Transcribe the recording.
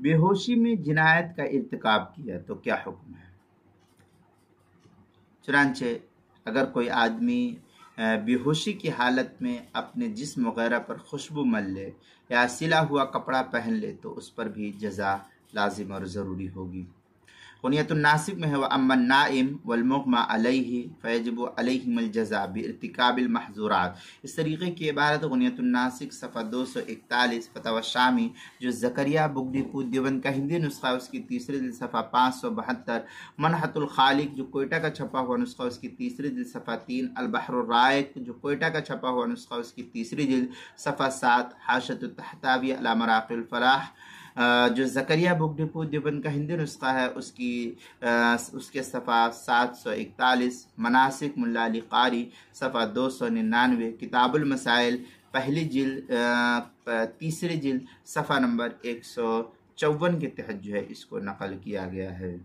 بے ہوشی میں جنایت کا ارتکاب کیا تو کیا حکم ہے؟ چنانچہ اگر کوئی آدمی بے ہوشی کی حالت میں اپنے جسم وغیرہ پر خوشبو مل لے یا سلا ہوا کپڑا پہن لے تو اس پر بھی جزا لازم اور ضروری ہوگی۔ غنیۃ الناسک میں ہے وَأَمَّا النَّائِمُ وَالْمُغْمَى عَلَيْهِ فَيَجِبُ عَلَيْهِمَ الْجَزَاءُ بِارْتِكَابِ الْمَحْظُورَاتِ۔ اس طریقے کی عبارت غنیۃ الناسک صفحہ 241 فتاوی شامی جو زکریا بگٹی پور دیوبند کا ہندی نسخہ اس کی تیسری جلد صفحہ 572، منحت الخالق جو کوئٹہ کا چھپا ہوا نسخہ اس کی تیسری جلد صفحہ 3، البحر الرائق جو کوئٹہ کا چھپا ہوا نسخہ اس کی تیسری جلد صفحہ 7، حاشیۃ التحتاوی علی مراقی الفلاح جو زکریا بگٹی پور دیوبند کا ہندی نسخہ ہے اس کے صفحہ 741، مناسک ملا علی قاری صفحہ 299، کتاب المسائل پہلی جلد تیسری جلد صفحہ نمبر 154 کے تحت جو ہے اس کو نقل کیا گیا ہے۔